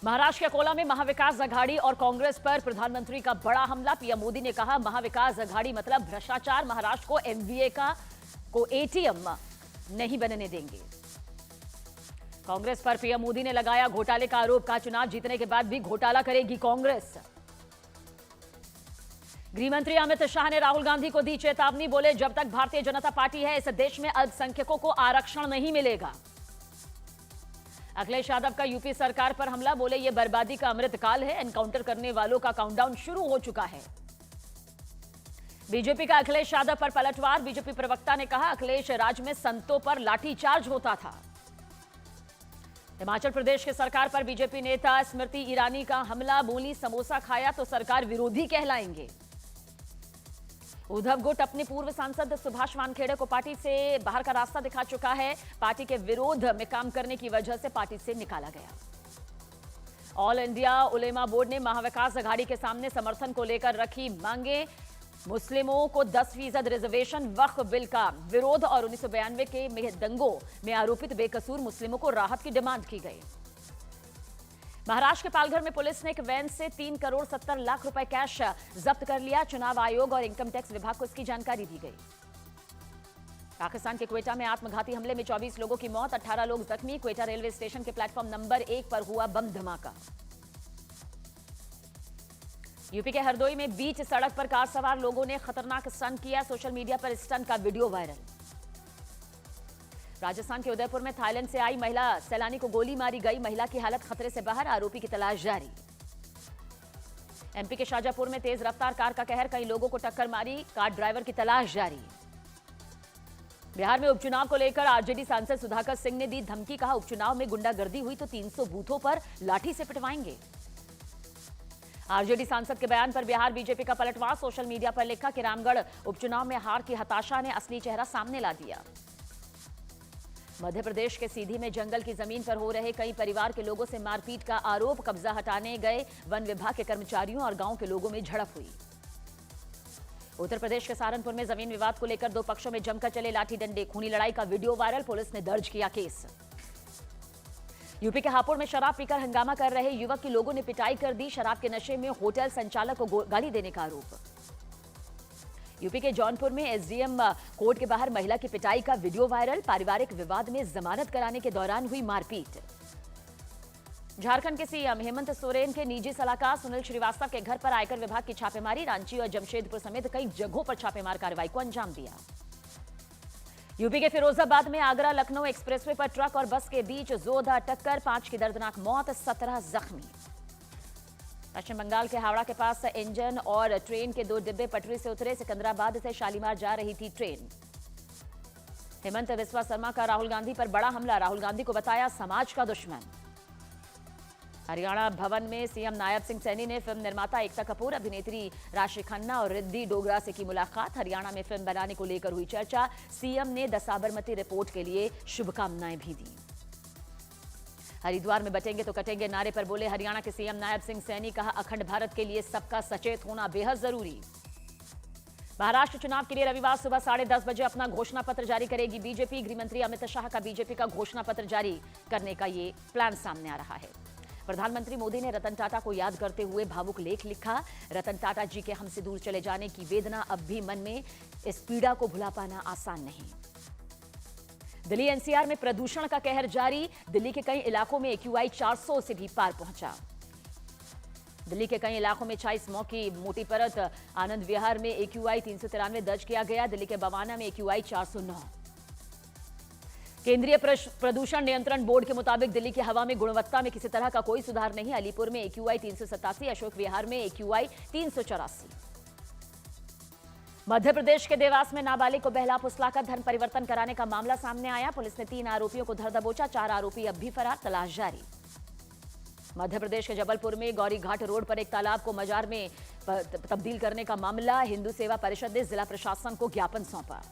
महाराष्ट्र के अकोला में महाविकास अघाड़ी और कांग्रेस पर प्रधानमंत्री का बड़ा हमला। पीएम मोदी ने कहा महाविकास अघाड़ी मतलब भ्रष्टाचार, महाराष्ट्र को एमवीए को एटीएम नहीं बनने देंगे। कांग्रेस पर पीएम मोदी ने लगाया घोटाले का आरोप, कहा चुनाव जीतने के बाद भी घोटाला करेगी कांग्रेस। गृहमंत्री अमित शाह ने राहुल गांधी को दी चेतावनी, बोले जब तक भारतीय जनता पार्टी है इस देश में अल्पसंख्यकों को आरक्षण नहीं मिलेगा। अखिलेश यादव का यूपी सरकार पर हमला, बोले ये बर्बादी का अमृत काल है, एनकाउंटर करने वालों का काउंटडाउन शुरू हो चुका है। बीजेपी का अखिलेश यादव पर पलटवार, बीजेपी प्रवक्ता ने कहा अखिलेश राज में संतों पर लाठीचार्ज होता था। हिमाचल प्रदेश की सरकार पर बीजेपी नेता स्मृति ईरानी का हमला, बोली समोसा खाया तो सरकार विरोधी कहलाएंगे। उद्धव गुट अपने पूर्व सांसद सुभाष वानखेड़े को पार्टी से बाहर का रास्ता दिखा चुका है। पार्टी के विरोध में काम करने की वजह से पार्टी से निकाला गया। ऑल इंडिया उलेमा बोर्ड ने महाविकास अघाड़ी के सामने समर्थन को लेकर रखी मांगे। मुस्लिमों को 10% रिजर्वेशन, वक्फ बिल का विरोध और 1992 के दंगों में आरोपित बेकसूर मुस्लिमों को राहत की डिमांड की गई। महाराष्ट्र के पालघर में पुलिस ने एक वैन से 3 करोड़ 70 लाख रुपए कैश जब्त कर लिया। चुनाव आयोग और इनकम टैक्स विभाग को इसकी जानकारी दी गई। पाकिस्तान के क्वेटा में आत्मघाती हमले में 24 लोगों की मौत, 18 लोग जख्मी। क्वेटा रेलवे स्टेशन के प्लेटफॉर्म नंबर 1 पर हुआ बम धमाका। यूपी के हरदोई में बीच सड़क पर कार सवार लोगों ने खतरनाक स्टंट किया। सोशल मीडिया पर स्टंट का वीडियो वायरल। राजस्थान के उदयपुर में थाईलैंड से आई महिला सैलानी को गोली मारी गई। महिला की हालत खतरे से बाहर, आरोपी की तलाश जारी। एमपी के शाजापुर में तेज रफ्तार कार का कहर, कई लोगों को टक्कर मारी, कार ड्राइवर की तलाश जारी। बिहार में उपचुनाव को लेकर आरजेडी सांसद सुधाकर सिंह ने दी धमकी, कहा उपचुनाव में गुंडागर्दी हुई तो 300 बूथों पर लाठी से पिटवाएंगे। आरजेडी सांसद के बयान पर बिहार बीजेपी का पलटवार, सोशल मीडिया पर लिखा कि रामगढ़ उपचुनाव में हार की हताशा ने असली चेहरा सामने ला दिया। मध्य प्रदेश के सीधी में जंगल की जमीन पर हो रहे कई परिवार के लोगों से मारपीट का आरोप, कब्जा हटाने गए वन विभाग के कर्मचारियों और गांव के लोगों में झड़प हुई। उत्तर प्रदेश के सहारनपुर में जमीन विवाद को लेकर 2 पक्षों में जमकर चले लाठी डंडे, खूनी लड़ाई का वीडियो वायरल, पुलिस ने दर्ज किया केस। यूपी के हापुड़ में शराब पीकर हंगामा कर रहे युवक की लोगों ने पिटाई कर दी, शराब के नशे में होटल संचालक को गाली देने का आरोप। यूपी के जौनपुर में एसडीएम कोर्ट के बाहर महिला की पिटाई का वीडियो वायरल, पारिवारिक विवाद में जमानत कराने के दौरान हुई मारपीट। झारखंड के सीएम हेमंत सोरेन के निजी सलाहकार सुनील श्रीवास्तव के घर पर आयकर विभाग की छापेमारी, रांची और जमशेदपुर समेत कई जगहों पर छापेमार कार्रवाई को अंजाम दिया। यूपी के फिरोजाबाद में आगरा लखनऊ एक्सप्रेसवे पर ट्रक और बस के बीच जोरदार टक्कर, 5 की दर्दनाक मौत, 17 जख्मी। पश्चिम बंगाल के हावड़ा के पास इंजन और ट्रेन के 2 डिब्बे पटरी से उतरे, सिकंदराबाद से शालीमार जा रही थी ट्रेन। हेमंत बिस्वा शर्मा का राहुल गांधी पर बड़ा हमला, राहुल गांधी को बताया समाज का दुश्मन। हरियाणा भवन में सीएम नायब सिंह सैनी ने फिल्म निर्माता एकता कपूर, अभिनेत्री राशि खन्ना और रिद्धि डोगरा से की मुलाकात। हरियाणा में फिल्म बनाने को लेकर हुई चर्चा, सीएम ने द साबरमती रिपोर्ट के लिए शुभकामनाएं भी दी। हरिद्वार में बटेंगे तो कटेंगे नारे पर बोले हरियाणा के सीएम नायब सिंह सैनी, कहा अखंड भारत के लिए सबका सचेत होना बेहद जरूरी। महाराष्ट्र चुनाव के लिए रविवार सुबह 10:30 बजे अपना घोषणा पत्र जारी करेगी बीजेपी। गृहमंत्री अमित शाह का बीजेपी का घोषणा पत्र जारी करने का ये प्लान सामने आ रहा है। प्रधानमंत्री मोदी ने रतन टाटा को याद करते हुए भावुक लेख लिखा, रतन टाटा जी के हमसे दूर चले जाने की वेदना अब भी मन में, इस पीड़ा को भुला पाना आसान नहीं। दिल्ली एनसीआर में प्रदूषण का कहर जारी, दिल्ली के कई इलाकों में एक्यूआई 400 से भी पार पहुंचा। दिल्ली के कई इलाकों में छाई स्मॉग की मोटी परत, आनंद विहार में एक्यूआई 393 दर्ज किया गया, दिल्ली के बवाना में एक्यूआई 409। केंद्रीय प्रदूषण नियंत्रण बोर्ड के मुताबिक दिल्ली की हवा में गुणवत्ता में किसी तरह का कोई सुधार नहीं। अलीपुर में एक्यूआई 387, अशोक विहार में एक्यूआई 384। मध्य प्रदेश के देवास में नाबालिग को बहला फुसलाकर धर्म परिवर्तन कराने का मामला सामने आया, पुलिस ने 3 आरोपियों को धर दबोचा, 4 आरोपी अब भी फरार, तलाश जारी। मध्य प्रदेश के जबलपुर में गौरी घाट रोड पर एक तालाब को मजार में तब्दील करने का मामला, हिंदू सेवा परिषद ने जिला प्रशासन को ज्ञापन सौंपा।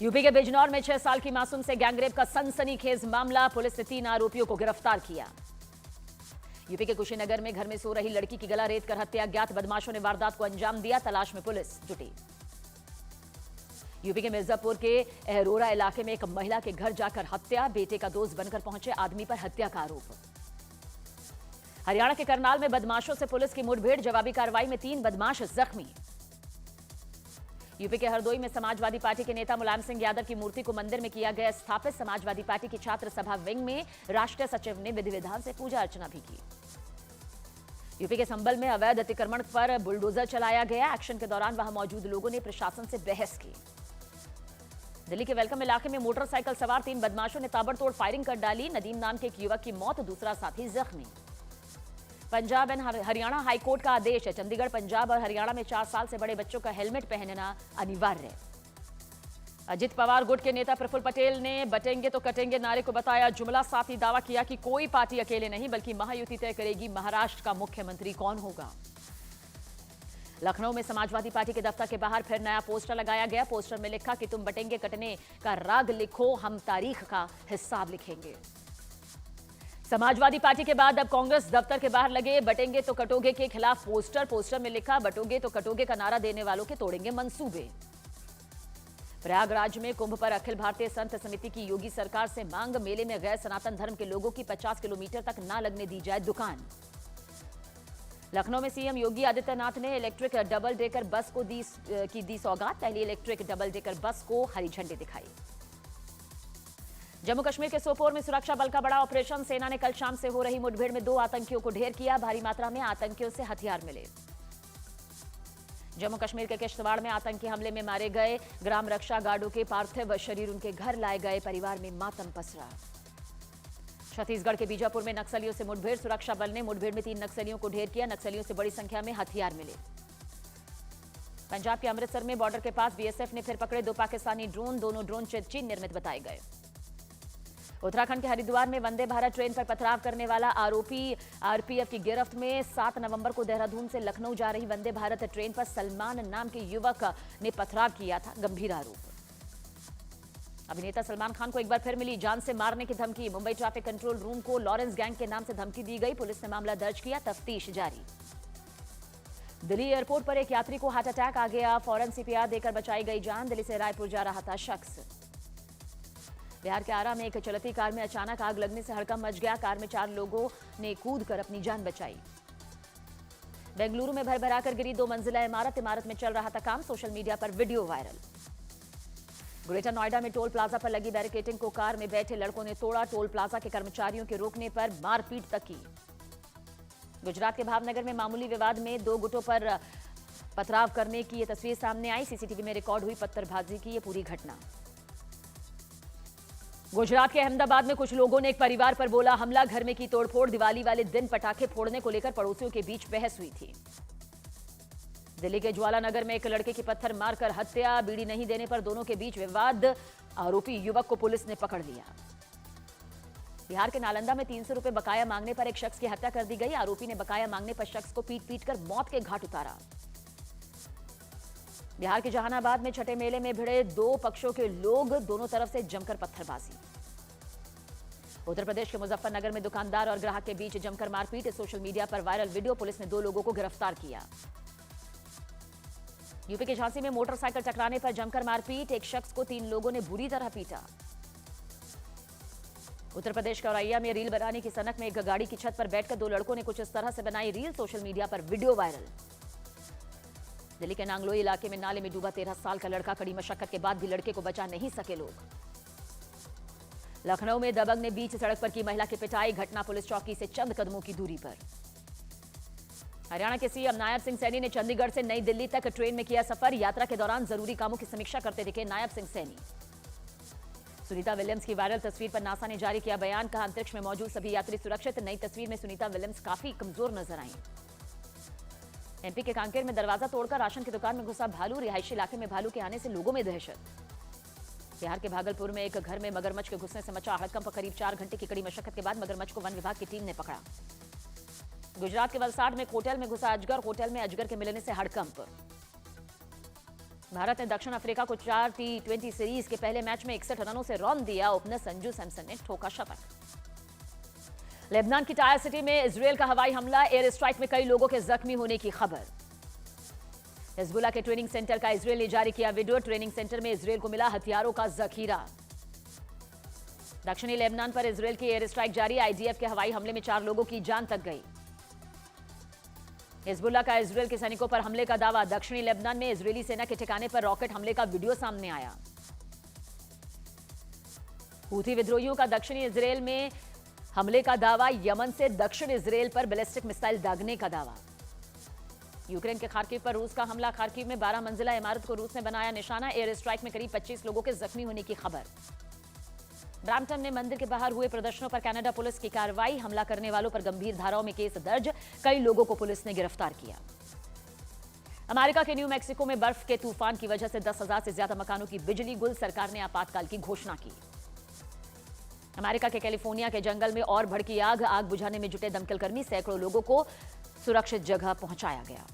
यूपी के बिजनौर में 6 साल की मासूम से गैंगरेप का सनसनीखेज मामला, पुलिस ने 3 आरोपियों को गिरफ्तार किया। यूपी के कुशीनगर में घर में सो रही लड़की की गला रेत कर हत्या, अज्ञात बदमाशों ने वारदात को अंजाम दिया, तलाश में पुलिस जुटी। यूपी के मिर्जापुर के अहरोरा इलाके में एक महिला के घर जाकर हत्या, बेटे का दोस्त बनकर पहुंचे आदमी पर हत्या का आरोप। हरियाणा के करनाल में बदमाशों से पुलिस की मुठभेड़, जवाबी कार्रवाई में 3 बदमाश जख्मी। यूपी के हरदोई में समाजवादी पार्टी के नेता मुलायम सिंह यादव की मूर्ति को मंदिर में किया गया स्थापित। समाजवादी पार्टी की छात्र सभा विंग में राष्ट्रीय सचिव ने विधि विधान से पूजा अर्चना भी की। यूपी के संभल में अवैध अतिक्रमण पर बुलडोजर चलाया गया। एक्शन के दौरान वहां मौजूद लोगों ने प्रशासन से बहस की। दिल्ली के वेलकम इलाके में मोटरसाइकिल सवार 3 बदमाशों ने ताबड़तोड़ फायरिंग कर डाली। नदीम नाम के एक युवक की मौत, दूसरा साथी जख्मी। पंजाब एंड हरियाणा हाईकोर्ट का आदेश है, चंडीगढ़, पंजाब और हरियाणा में 4 साल से बड़े बच्चों का हेलमेट पहनना अनिवार्य है। अजित पवार गुट के नेता प्रफुल्ल पटेल ने बटेंगे तो कटेंगे नारे को बताया जुमला, साथ ही दावा किया कि कोई पार्टी अकेले नहीं बल्कि महायुति तय करेगी महाराष्ट्र का मुख्यमंत्री कौन होगा। लखनऊ में समाजवादी पार्टी के दफ्तर के बाहर फिर नया पोस्टर लगाया गया। पोस्टर में लिखा कि तुम बटेंगे कटने का राग लिखो, हम तारीख का हिसाब लिखेंगे। समाजवादी पार्टी के बाद अब कांग्रेस दफ्तर के बाहर लगे बटेंगे तो कटोगे के खिलाफ पोस्टर। पोस्टर में लिखा बटोगे तो कटोगे का नारा देने वालों के तोड़ेंगे मंसूबे। प्रयागराज में कुंभ पर अखिल भारतीय संत समिति की योगी सरकार से मांग, मेले में गैर सनातन धर्म के लोगों की 50 किलोमीटर तक ना लगने दी जाए दुकान। लखनऊ में सीएम योगी आदित्यनाथ ने इलेक्ट्रिक डबल डेकर बस को दी सौगात। पहली इलेक्ट्रिक डबल डेकर बस को हरी झंडी दिखाई। जम्मू कश्मीर के सोपोर में सुरक्षा बल का बड़ा ऑपरेशन। सेना ने कल शाम से हो रही मुठभेड़ में 2 आतंकियों को ढेर किया। भारी मात्रा में आतंकियों से हथियार मिले। जम्मू कश्मीर के किश्तवाड़ में आतंकी हमले में मारे गए ग्राम रक्षा गार्डों के पार्थिव शरीर उनके घर लाए गए। परिवार में मातम पसरा। छत्तीसगढ़ के बीजापुर में नक्सलियों से मुठभेड़। सुरक्षा बल ने मुठभेड़ में 3 नक्सलियों को ढेर किया। नक्सलियों से बड़ी संख्या में हथियार मिले। पंजाब के अमृतसर में बॉर्डर के पास बीएसएफ ने फिर पकड़े 2 पाकिस्तानी ड्रोन। दोनों ड्रोन चीन निर्मित बताए गए। उत्तराखंड के हरिद्वार में वंदे भारत ट्रेन पर पथराव करने वाला आरोपी आरपीएफ की गिरफ्त में। 7 नवंबर को देहरादून से लखनऊ जा रही वंदे भारत ट्रेन पर सलमान नाम के युवक ने पथराव किया था, गंभीर आरोप। अभिनेता सलमान खान को एक बार फिर मिली जान से मारने की धमकी। मुंबई ट्रैफिक कंट्रोल रूम को लॉरेंस गैंग के नाम से धमकी दी गई। पुलिस ने मामला दर्ज किया, तफ्तीश जारी। दिल्ली एयरपोर्ट पर एक यात्री को हार्ट अटैक आ गया। फौरन सीपीआर देकर बचाई गई जान। दिल्ली से रायपुर जा रहा था शख्स। बिहार के आरा में एक चलती कार में अचानक आग लगने से हड़कंप मच गया। कार में 4 लोगों ने कूद कर अपनी जान बचाई। बेंगलुरु में भर कर गिरी 2 मंजिला इमारत में चल रहा था काम। सोशल मीडिया पर वीडियो वायरल। ग्रेटर नोएडा में टोल प्लाजा पर लगी बैरिकेडिंग को कार में बैठे लड़कों ने तोड़ा। टोल प्लाजा के कर्मचारियों के रोकने पर मारपीट तक की। गुजरात के भावनगर में मामूली विवाद में 2 गुटों पर पथराव करने की ये तस्वीर सामने आई। सीसीटीवी में रिकॉर्ड हुई पत्थरबाजी की ये पूरी घटना। गुजरात के अहमदाबाद में कुछ लोगों ने एक परिवार पर बोला हमला, घर में की तोड़फोड़। दिवाली वाले दिन पटाखे फोड़ने को लेकर पड़ोसियों के बीच बहस हुई थी। दिल्ली के ज्वालानगर में एक लड़के की पत्थर मारकर हत्या। बीड़ी नहीं देने पर दोनों के बीच विवाद। आरोपी युवक को पुलिस ने पकड़ लिया। बिहार के नालंदा में 300 रुपए बकाया मांगने पर एक शख्स की हत्या कर दी गई। आरोपी ने बकाया मांगने पर शख्स को पीट कर मौत के घाट उतारा। बिहार के जहानाबाद में छठे मेले में भिड़े 2 पक्षों के लोग, दोनों तरफ से जमकर पत्थरबाजी। उत्तर प्रदेश के मुजफ्फरनगर में दुकानदार और ग्राहक के बीच जमकर मारपीट। सोशल मीडिया पर वायरल वीडियो। पुलिस ने 2 लोगों को गिरफ्तार किया। यूपी के झांसी में मोटरसाइकिल टकराने पर जमकर मारपीट। एक शख्स को 3 लोगों ने बुरी तरह पीटा। उत्तर प्रदेश के औरैया में रील बनाने की सनक में एक गाड़ी की छत पर बैठकर 2 लड़कों ने कुछ इस तरह से बनाई रील। सोशल मीडिया पर वीडियो वायरल। दिल्ली के नांगलोई इलाके में नाले में डूबा 13 साल का लड़का। कड़ी मशक्कत के बाद भी लड़के को बचा नहीं सके लोग। लखनऊ में दबंग ने बीच सड़क पर की महिला की पिटाई। घटना पुलिस चौकी से चंद कदमों की दूरी पर। हरियाणा के सीएम नायब सिंह सैनी ने चंडीगढ़ से नई दिल्ली तक ट्रेन में किया सफर। यात्रा के दौरान जरूरी कामों की समीक्षा करते दिखे नायब सिंह सैनी। सुनीता विलियम्स की वायरल तस्वीर पर नासा ने जारी किया बयान। कहा अंतरिक्ष में मौजूद सभी यात्री सुरक्षित। नई तस्वीर में सुनीता विलियम्स काफी कमजोर नजर आई। एमपी के कांकेर में दरवाजा तोड़कर राशन की दुकान में घुसा भालू। रिहायशी इलाके में भालू के आने से लोगों में दहशत। बिहार के भागलपुर में एक घर में मगरमच्छ के घुसने से मचा हड़कंप। करीब 4 घंटे की कड़ी मशक्कत के बाद मगरमच्छ को वन विभाग की टीम ने पकड़ा। गुजरात के वलसाड में एक होटल में घुसा अजगर। होटल में अजगर के मिलने से हड़कंप। भारत ने दक्षिण अफ्रीका को 4 T20 सीरीज के पहले मैच में 61 रनों से रौंद दिया। ओपनर संजू सैमसन ने ठोका शतक। लेबनान की टायर सिटी में इजरायल का हवाई हमला। एयर स्ट्राइक में कई लोगों के जख्मी होने की खबर। हिजबुल्लाह के ट्रेनिंग सेंटर का इजरायल ने जारी किया वीडियो। ट्रेनिंग सेंटर में इजरायल को मिला हथियारों का जखीरा। दक्षिणी लेबनान पर इजरायल की एयर स्ट्राइक जारी। आईडीएफ के हवाई हमले में 4 लोगों की जान तक गई। हिजबुल्लाह का इजरायल के सैनिकों पर हमले का दावा। दक्षिणी लेबनान में इजरायली सेना के ठिकाने पर रॉकेट हमले का वीडियो सामने आया। हूथी विद्रोहियों का दक्षिणी इजरायल में हमले का दावा। यमन से दक्षिण इजरायल पर बैलिस्टिक मिसाइल दागने का दावा। यूक्रेन के खार्किव पर रूस का हमला। खार्किव में 12 मंजिला इमारत को रूस ने बनाया निशाना। एयर स्ट्राइक में करीब 25 लोगों के जख्मी होने की खबर। ब्रैम्पटन में मंदिर के बाहर हुए प्रदर्शनों पर कनाडा पुलिस की कार्रवाई। हमला करने वालों पर गंभीर धाराओं में केस दर्ज। कई लोगों को पुलिस ने गिरफ्तार किया। अमेरिका के न्यू मैक्सिको में बर्फ के तूफान की वजह से 10,000 से ज्यादा मकानों की बिजली गुल। सरकार ने आपातकाल की घोषणा की। अमेरिका के कैलिफोर्निया के जंगल में और भड़की आग। आग बुझाने में जुटे दमकल कर्मी। सैकड़ों लोगों को सुरक्षित जगह पहुंचाया गया।